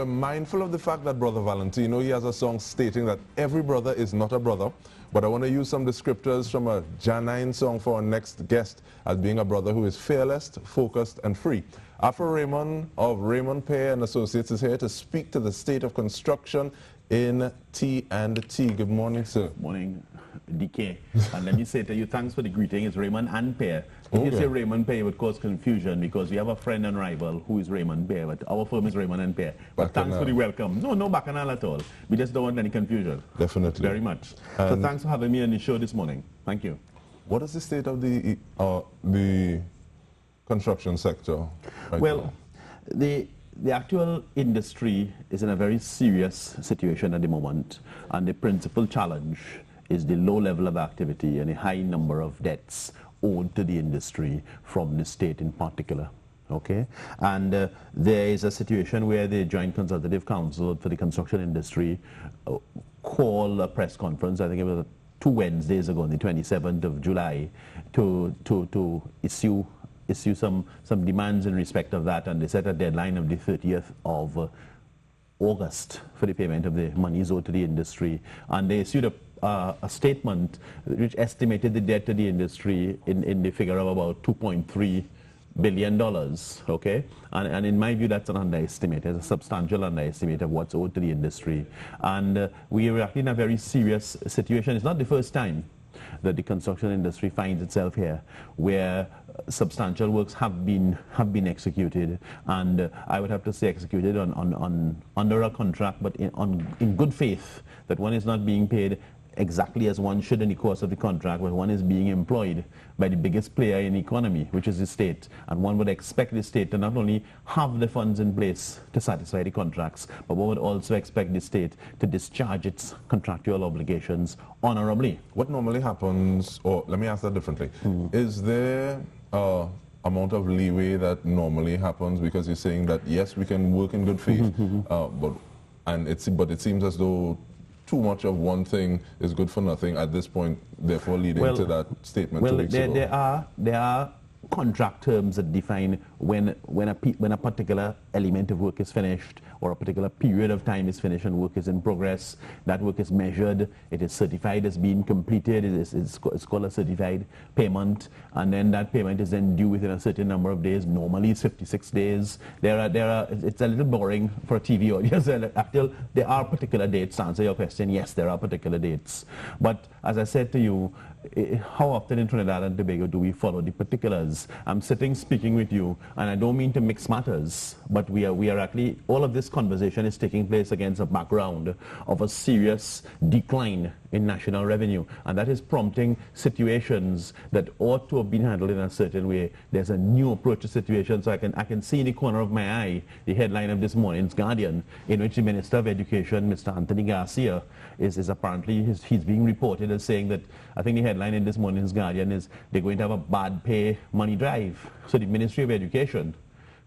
we're mindful of the fact that Brother Valentino, he has a song stating that every brother is not a brother. But I want to use some descriptors from a Janine song for our next guest as being a brother who is fearless, focused, and free. Afro Raymond of Raymond Pear and Associates is here to speak to the state of construction in T&T. Good morning, sir. Good morning, DK. And let me say to you, thanks for the greeting. It's Raymond and Pear. If you say Raymond Pear, it would cause confusion because we have a friend and rival who is Raymond Pear, but our firm is Raymond and Pear. But thanks for the welcome. No bacchanal at all. We just don't want any confusion. Definitely. Very much. So thanks for having me on the show this morning. Thank you. What is the state of the construction sector right now? The actual industry is in a very serious situation at the moment, and the principal challenge is the low level of activity and a high number of debts owed to the industry from the state in particular. Okay, and there is a situation where the Joint Consultative Council for the construction industry called a press conference, I think it was 2 Wednesdays ago, on the 27th of July, to issue some demands in respect of that, and they set a deadline of the 30th of August for the payment of the monies owed to the industry. And they issued a statement which estimated the debt to the industry in the figure of about $2.3 billion, okay? And in my view, that's an underestimate. It's a substantial underestimate of what's owed to the industry. And we are actually in a very serious situation. It's not the first time that the construction industry finds itself here, where substantial works have been executed, and I would have to say executed under a contract, but in good faith, that one is not being paid exactly as one should in the course of the contract, but one is being employed by the biggest player in the economy, which is the state. And one would expect the state to not only have the funds in place to satisfy the contracts, but one would also expect the state to discharge its contractual obligations honorably. What normally happens, or let me ask that differently, is there amount of leeway that normally happens, because you're saying that yes, we can work in good faith, but it seems as though too much of one thing is good for nothing at this point, therefore leading to that statement 2 weeks ago. There are contract terms that define when a particular element of work is finished, or a particular period of time is finished and work is in progress. That work is measured, it is certified as being completed, it's called a certified payment, and then that payment is then due within a certain number of days. Normally it's 56 days. It's a little boring for a TV audience. There are particular dates. To answer your question, yes, there are particular dates. But as I said to you, how often in Trinidad and Tobago do we follow the particulars? I'm sitting speaking with you, and I don't mean to mix matters, but we are actually, all of this conversation is taking place against a background of a serious decline in national revenue, and that is prompting situations that ought to have been handled in a certain way. There's a new approach to situations. So I can see in the corner of my eye the headline of this morning's Guardian, in which the Minister of Education, Mr. Anthony Garcia, is apparently, he's being reported as saying that, I think the headline in this morning's Guardian is, they're going to have a bad pay money drive. So the Ministry of Education,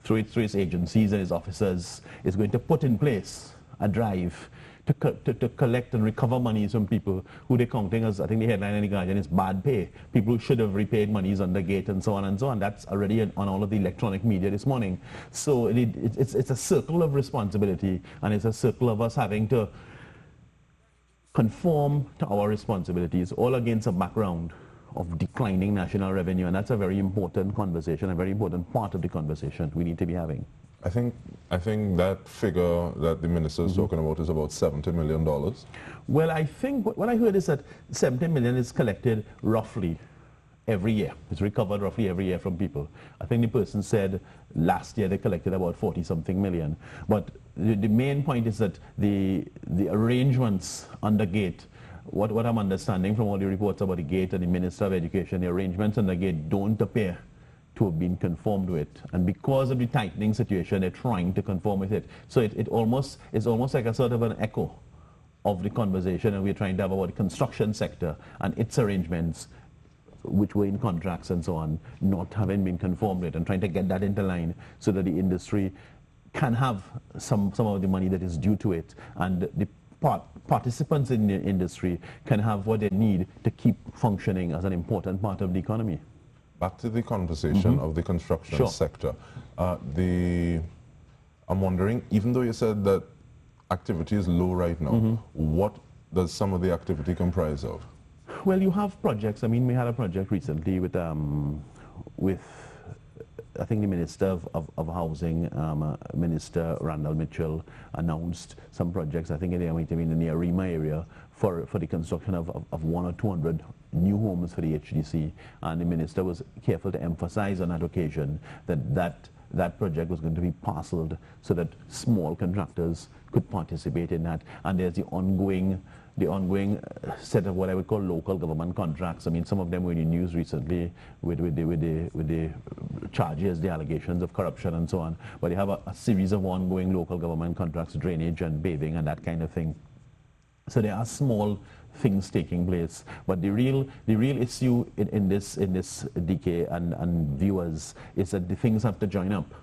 through its agencies and its officers, is going to put in place a drive to collect and recover monies from people who they're counting as, I think the headline in the Guardian is bad pay. People who should have repaid monies under gate and so on and so on. That's already on all of the electronic media this morning. So it's a circle of responsibility, and it's a circle of us having to conform to our responsibilities, all against a background of declining national revenue, and that's a very important conversation, a very important part of the conversation we need to be having. I think that figure that the minister is talking about is about $70 million. Well, I think what I heard is that 70 million is collected roughly every year. It's recovered roughly every year from people. I think the person said last year they collected about 40-something million. But the main point is that the arrangements under gate, what I'm understanding from all the reports about the gate and the Minister of Education, the arrangements under gate don't appear to have been conformed with, and because of the tightening situation, they're trying to conform with it. So it's almost like a sort of an echo of the conversation that we're trying to have about the construction sector and its arrangements, which were in contracts and so on, not having been conformed with, and trying to get that into line so that the industry can have some of the money that is due to it, and the participants in the industry can have what they need to keep functioning as an important part of the economy. Back to the conversation of the construction sector. I'm wondering, even though you said that activity is low right now, what does some of the activity comprise of? Well, you have projects. I mean, we had a project recently with I think the Minister of Housing, Minister Randall Mitchell, announced some projects, I think in the Arima area, for the construction of 100 or 200 new homes for the HDC. And the Minister was careful to emphasize on that occasion that project was going to be parceled so that small contractors could participate in that. And there's the ongoing set of what I would call local government contracts. I mean, some of them were in the news recently with the charges, the allegations of corruption and so on. But they have a series of ongoing local government contracts, drainage and bathing and that kind of thing. So there are small things taking place, but the real issue in this decay and viewers is that the things have to join up.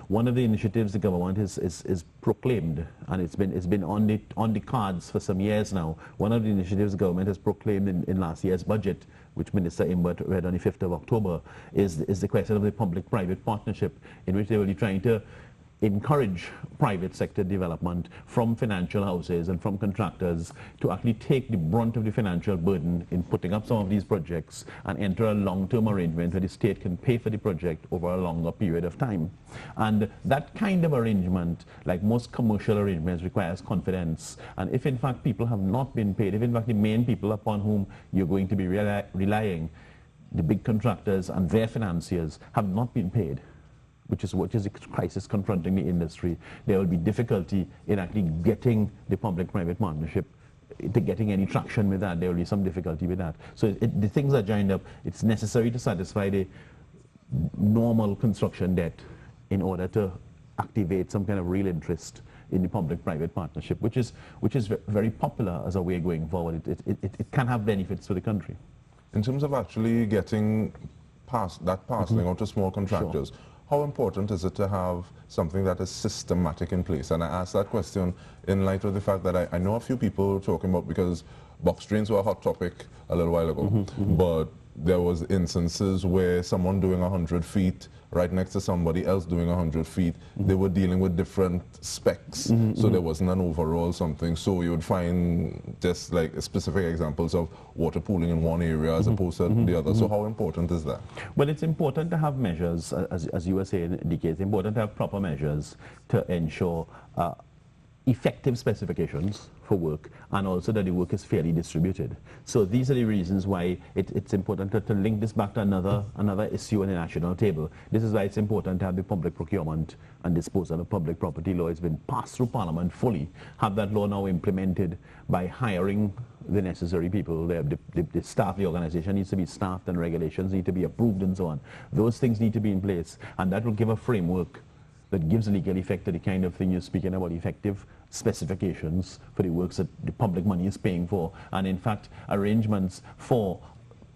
One of the initiatives the government is proclaimed, and it's been on the cards for some years now. One of the initiatives the government has proclaimed in last year's budget, which Minister Imbert read on the 5th of October, is the question of the public-private partnership, in which they will be trying to encourage private sector development from financial houses and from contractors to actually take the brunt of the financial burden in putting up some of these projects and enter a long-term arrangement where the state can pay for the project over a longer period of time. And that kind of arrangement, like most commercial arrangements, requires confidence. And if in fact people have not been paid, if in fact the main people upon whom you're going to be relying, the big contractors and their financiers, have not been paid, which is the crisis confronting the industry, there will be difficulty in actually getting the public-private partnership, to getting any traction with that. There will be some difficulty with that. So the things are joined up. It's necessary to satisfy the normal construction debt in order to activate some kind of real interest in the public-private partnership, which is very popular as a way going forward. It can have benefits for the country. In terms of actually getting that parceling out to small contractors, sure, how important is it to have something that is systematic in place? And I ask that question in light of the fact that I know a few people talking about, because box drains were a hot topic a little while ago, but there was instances where someone doing 100 feet right next to somebody else doing 100 feet, they were dealing with different specs, so there wasn't an overall something. So you would find just like specific examples of water pooling in one area as opposed to the other. So how important is that? Well, it's important to have measures, as you were saying, DK, it's important to have proper measures to ensure effective specifications for work, and also that the work is fairly distributed. So these are the reasons why it's important to link this back to another issue on the national table. This is why it's important to have the public procurement and disposal of public property law. It's been passed through Parliament fully. Have that law now implemented by hiring the necessary people. The staff, the organization needs to be staffed, and regulations need to be approved and so on. Those things need to be in place, and that will give a framework that gives legal effect to the kind of thing you're speaking about, effective specifications for the works that the public money is paying for, and in fact arrangements for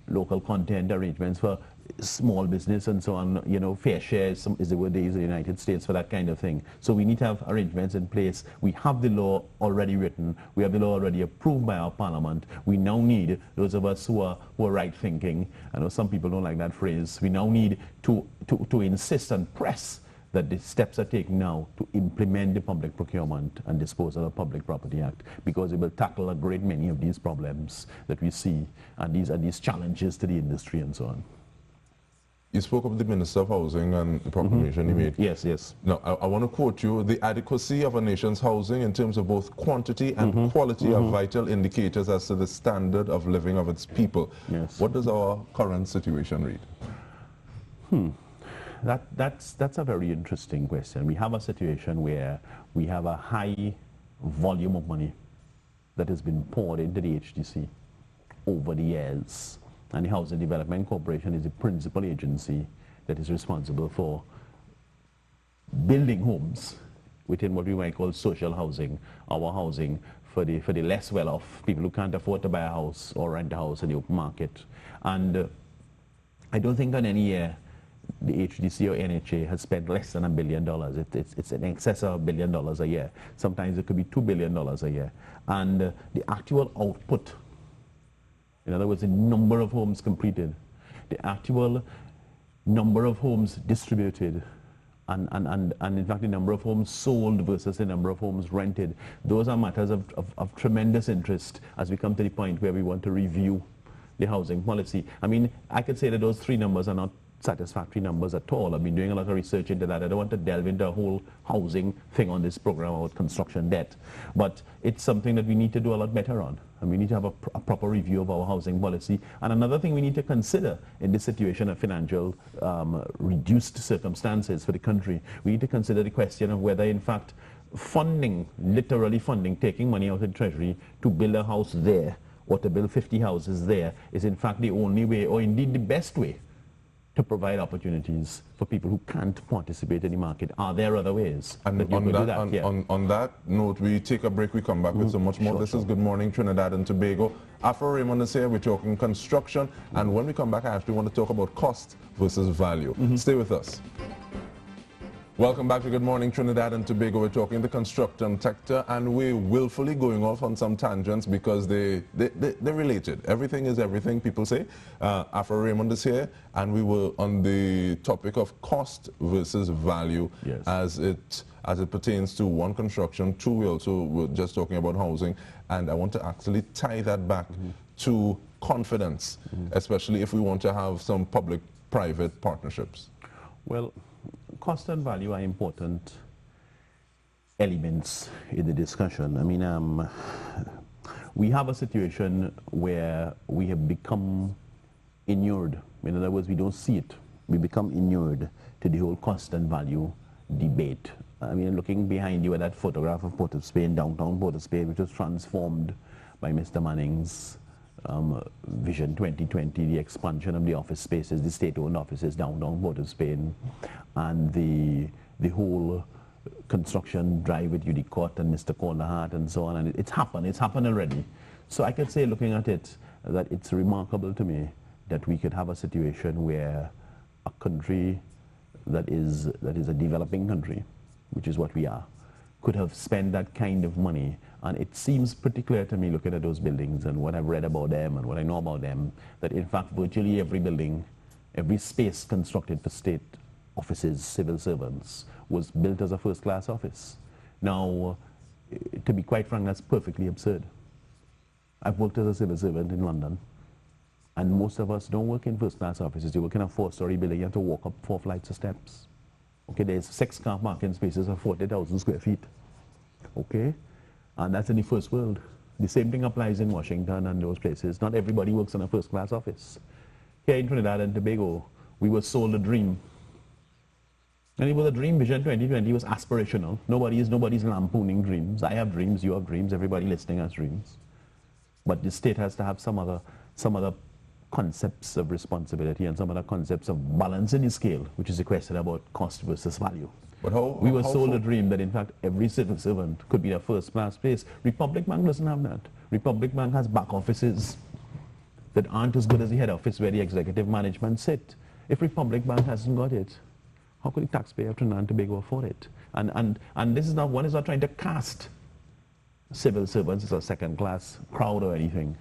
local content, arrangements for small business and so on, fair shares is the word they use in the United States for that kind of thing. So we need to have arrangements in place. We have the law already written. We have the law already approved by our Parliament. We now need, those of us who are right thinking, I know some people don't like that phrase, we now need to insist and press that the steps are taken now to implement the Public Procurement and Disposal of Public Property Act, because it will tackle a great many of these problems that we see, and these challenges to the industry and so on. You spoke of the Minister of Housing and the proclamation he made. Yes, yes. Now, I want to quote you: the adequacy of a nation's housing in terms of both quantity and quality are vital indicators as to the standard of living of its people. Yes. What does our current situation read? That's a very interesting question. We have a situation where we have a high volume of money that has been poured into the HDC over the years. And the Housing Development Corporation is the principal agency that is responsible for building homes within what we might call social housing, our housing for the less well-off, people who can't afford to buy a house or rent a house in the open market. And I don't think on any year the HDC or NHA has spent less than $1 billion. It's in excess of $1 billion a year. Sometimes it could be $2 billion a year. And the actual output, in other words, the number of homes completed, the actual number of homes distributed and in fact the number of homes sold versus the number of homes rented, those are matters of tremendous interest as we come to the point where we want to review the housing policy. I mean, I could say that those three numbers are not satisfactory numbers at all. I've been doing a lot of research into that. I don't want to delve into a whole housing thing on this program about construction debt, but it's something that we need to do a lot better on. And we need to have a proper review of our housing policy. And another thing we need to consider in this situation of financial reduced circumstances for the country, we need to consider the question of whether in fact funding, literally funding, taking money out of the treasury to build a house there or to build 50 houses there is in fact the only way, or indeed the best way, to provide opportunities for people who can't participate in the market. Are there other ways and that you could do that? Yeah. On that note, we take a break, we come back with so much more. This is Good Morning Trinidad and Tobago. Afro Raymond is here, we're talking construction, and when we come back I actually want to talk about cost versus value. Stay with us. Welcome back to Good Morning Trinidad and Tobago. We're talking the construction sector, and we're willfully going off on some tangents because they're related. Everything is everything, people say. Afro Raymond is here, and we were on the topic of cost versus value. Yes. as it pertains to one, construction, two, we also were just talking about housing, and I want to actually tie that back to confidence, especially if we want to have some public-private partnerships. Well, cost and value are important elements in the discussion. I mean, we have a situation where we have become inured. In other words, we don't see it. We become inured to the whole cost and value debate. I mean, looking behind you at that photograph of Port of Spain, downtown Port of Spain, which was transformed by Mr. Manning's Vision 2020, the expansion of the office spaces, the state-owned offices downtown Port of Spain, and the whole construction drive with Judy Court and Mr. Cornerhart and so on, and it's happened already. So I could say, looking at it, that it's remarkable to me that we could have a situation where a country that is a developing country, which is what we are, could have spent that kind of money. And it seems pretty clear to me, looking at those buildings and what I've read about them and what I know about them, that in fact virtually every building, every space constructed for state offices, civil servants, was built as a first-class office. Now, to be quite frank, that's perfectly absurd. I've worked as a civil servant in London, and most of us don't work in first-class offices. You work in a four-story building, you have to walk up 4 flights of steps. Okay, there's 6 car parking spaces of 40,000 square feet. Okay? And that's in the first world. The same thing applies in Washington and those places. Not everybody works in a first-class office. Here in Trinidad and Tobago, we were sold a dream. And it was a dream. Vision 2020 was aspirational. Nobody's lampooning dreams. I have dreams, you have dreams, everybody listening has dreams. But the state has to have some other concepts of responsibility and some other concepts of balancing the scale, which is a question about cost versus value. But we were sold a dream that in fact every civil servant could be a first-class place. Republic Bank doesn't have that. Republic Bank has back offices that aren't as good as the head office where the executive management sit. If Republic Bank hasn't got it, how could the taxpayer of Trinidad and Tobago afford it? And this is not, one is not trying to cast civil servants as a second-class crowd or anything.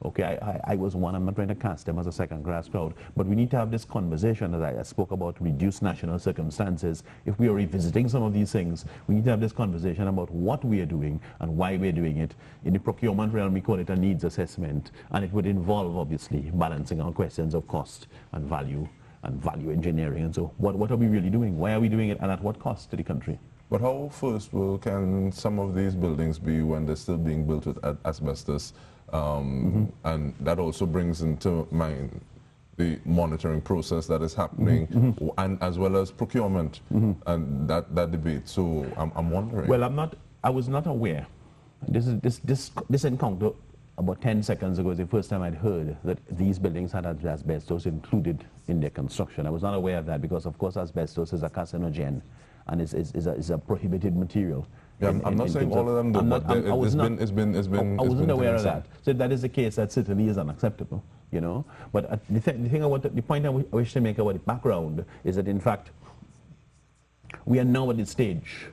Okay, I was one, I'm not trying to cast them as a second-class crowd, but we need to have this conversation, as I spoke about reduced national circumstances. If we are revisiting some of these things, we need to have this conversation about what we are doing and why we're doing it. In the procurement realm, we call it a needs assessment, and it would involve, obviously, balancing our questions of cost and value engineering. And so what are we really doing? Why are we doing it, and at what cost to the country? But how first can some of these buildings be when they're still being built with asbestos? And that also brings into mind the monitoring process that is happening, and as well as procurement and that debate. So I'm wondering. Well, I was not aware. This encounter about 10 seconds ago is the first time I'd heard that these buildings had asbestos included in their construction. I was not aware of that because, of course, asbestos is a carcinogen and is a prohibited material. Yeah, I'm not saying all of them do, but it's been I wasn't aware of that. So if that is the case, that certainly is unacceptable, you know. But the point I wish to make about the background is that, in fact, we are now at the stage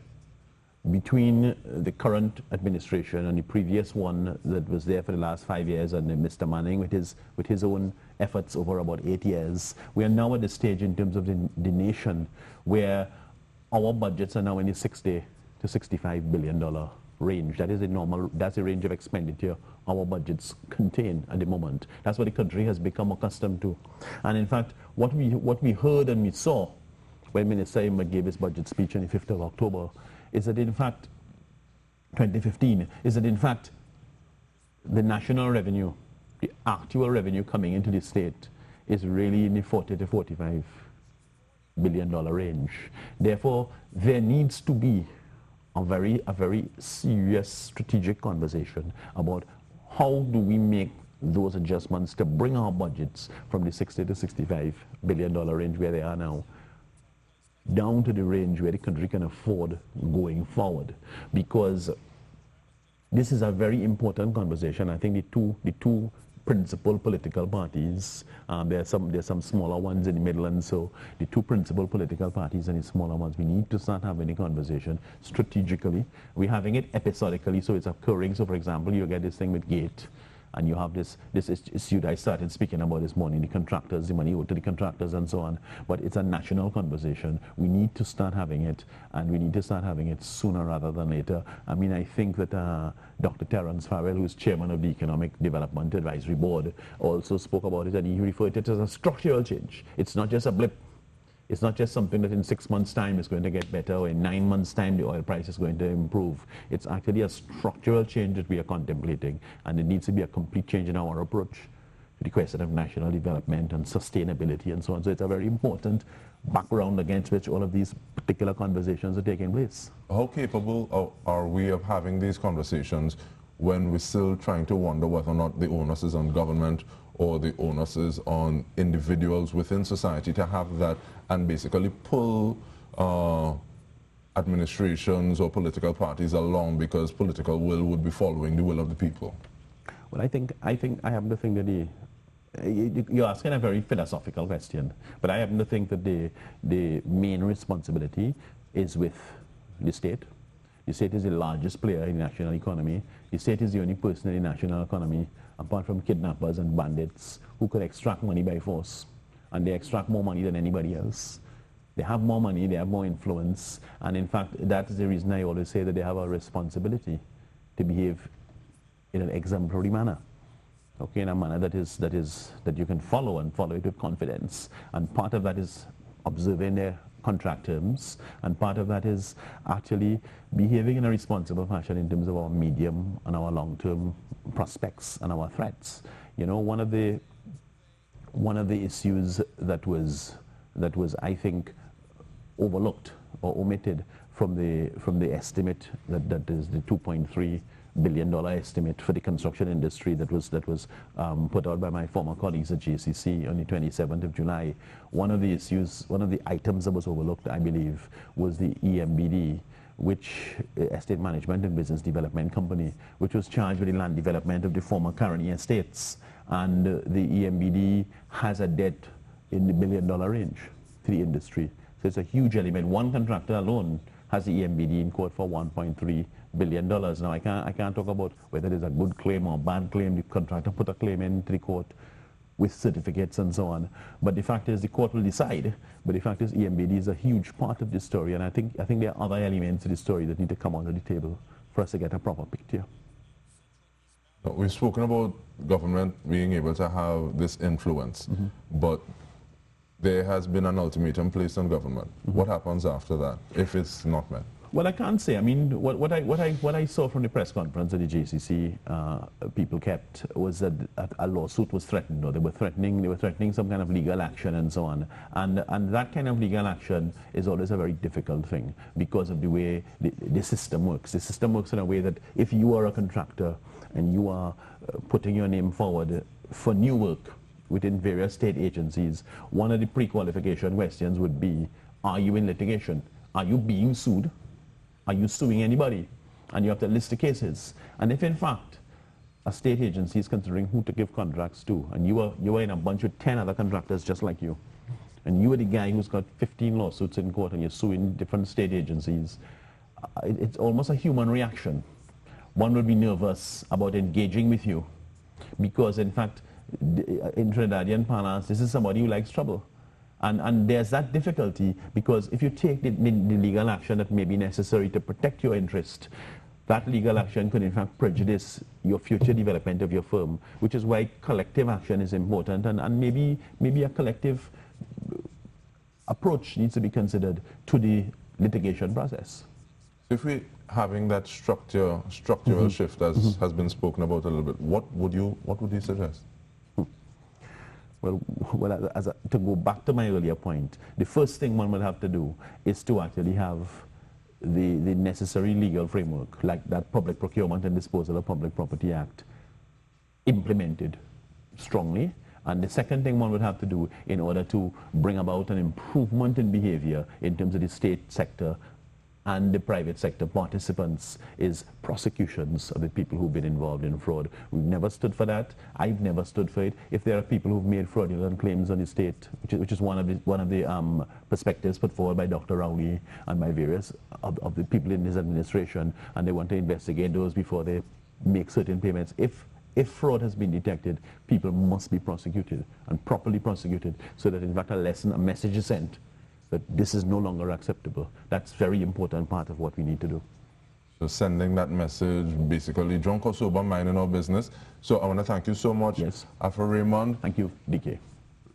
between the current administration and the previous one that was there for the last 5 years, and Mr. Manning with his own efforts over about 8 years. We are now at the stage in terms of the nation where our budgets are now in the 60 to $65 billion range. That is a normal, that's a range of expenditure our budgets contain at the moment. That's what the country has become accustomed to. And in fact, what we heard and we saw when Minister Imma gave his budget speech on the 5th of October is that in fact, 2015, is that in fact, the national revenue, the actual revenue coming into the state is really in the 40 to $45 billion range. Therefore, there needs to be a very serious strategic conversation about how do we make those adjustments to bring our budgets from the 60 to $65 billion range where they are now down to the range where the country can afford going forward. Because this is a very important conversation. I think the two principal political parties, there's some smaller ones in the middle, and so the two principal political parties and the smaller ones, we need to start having a conversation strategically. We're having it episodically, so it's occurring. So for example, you get this thing with Gate, and you have this issue that I started speaking about this morning, the contractors, the money owed to the contractors and so on. But it's a national conversation. We need to start having it, and we need to start having it sooner rather than later. I mean, I think that Dr. Terence Farrell, who is chairman of the Economic Development Advisory Board, also spoke about it, and he referred to it as a structural change. It's not just a blip. It's not just something that in 6 months' time is going to get better, or in 9 months' time the oil price is going to improve. It's actually a structural change that we are contemplating, and it needs to be a complete change in our approach to the question of national development and sustainability and so on. So it's a very important background against which all of these particular conversations are taking place. How capable are we of having these conversations when we're still trying to wonder whether or not the onus is on government or the onus is on individuals within society to have that and basically pull administrations or political parties along because political will would be following the will of the people? Well, I happen to think that you're asking a very philosophical question, but I happen to think that the main responsibility is with the state. The state is the largest player in the national economy. The state is the only person in the national economy, apart from kidnappers and bandits, who could extract money by force. And they extract more money than anybody else. They have more money, they have more influence, and in fact, that is the reason I always say that they have a responsibility to behave in an exemplary manner. Okay, in a manner that you can follow and follow it with confidence. And part of that is observing their contract terms, and part of that is actually behaving in a responsible fashion in terms of our medium and our long-term prospects and our threats. You know, one of the issues that was I think overlooked or omitted from the estimate that is the $2.3 billion estimate for the construction industry that was put out by my former colleagues at JCC on the 27th of July. One of the items that was overlooked, I believe, was the EMBD, which Estate Management and Business Development Company, which was charged with the land development of the former Caroni estates. And the EMBD has a debt in the $1 billion range to the industry. So it's a huge element. One contractor alone has the EMBD in court for $1.3 billion. Now, I can't talk about whether there's a good claim or a bad claim. The contractor put a claim into the court with certificates and so on. But the fact is, the court will decide. But the fact is, EMBD is a huge part of this story. And I think there are other elements to the story that need to come onto the table for us to get a proper picture. We've spoken about government being able to have this influence, but there has been an ultimatum placed on government. What happens after that if it's not met? Well, I can't say. I mean, what I saw from the press conference that the JCC people kept was that a lawsuit was threatened, or they were threatening some kind of legal action and so on. And that kind of legal action is always a very difficult thing because of the way the system works. The system works in a way that if you are a contractor and you are putting your name forward for new work within various state agencies, one of the pre-qualification questions would be, are you in litigation? Are you being sued? Are you suing anybody? And you have to list the cases. And if in fact a state agency is considering who to give contracts to, and you are in a bunch with 10 other contractors just like you, and you are the guy who's got 15 lawsuits in court and you're suing different state agencies, it's almost a human reaction. One would be nervous about engaging with you because in fact, in Trinidadian parlance, this is somebody who likes trouble. And there's that difficulty because if you take the legal action that may be necessary to protect your interest, that legal action could in fact prejudice your future development of your firm, which is why collective action is important, and maybe a collective approach needs to be considered to the litigation process. If we having that structural shift as has been spoken about a little bit, what would you suggest? Well, to go back to my earlier point, the first thing one would have to do is to actually have the necessary legal framework, like that Public Procurement and Disposal of Public Property Act, implemented strongly. And the second thing one would have to do in order to bring about an improvement in behavior in terms of the state sector and the private sector participants is prosecutions of the people who've been involved in fraud. We've never stood for that. I've never stood for it. If there are people who've made fraudulent claims on the state, which is one of the perspectives put forward by Dr. Rowley and by various of the people in his administration, and they want to investigate those before they make certain payments. If fraud has been detected, people must be prosecuted, and properly prosecuted, so that in fact a message is sent that this is no longer acceptable. That's a very important part of what we need to do. So sending that message, basically, drunk or sober, minding our business. So I want to thank you so much. Yes. After Raymond. Thank you, DK.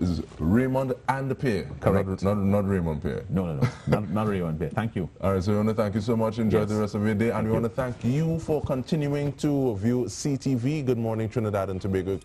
Is Raymond and Pierre. Correct. Not Raymond Pierre. No. not Raymond Pierre. Thank you. All right, so we want to thank you so much. Enjoy the rest of your day. And we want to thank you for continuing to view CTV. Good morning, Trinidad and Tobago.